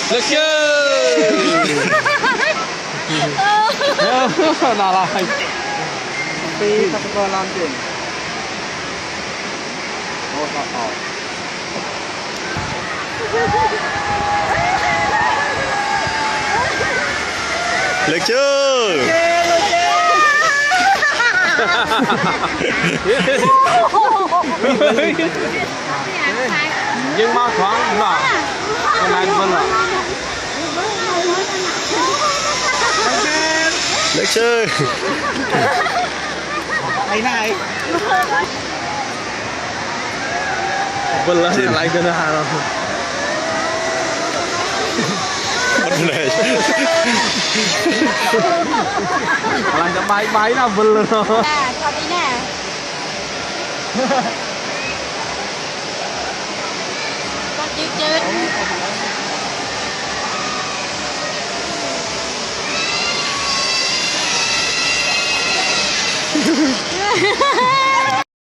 เลิกเชื่อน่ารักปีสักการะเด่นโอ้ต่อเลิกชื่อยังมาขวางหรออะไรบ้างหรอเลิกชื่อไอ้นายเบลล์อะไรกันนะฮะมันเลยกำลังจะใบนะเบลล์เนาะชอบอีแน่ก็จืด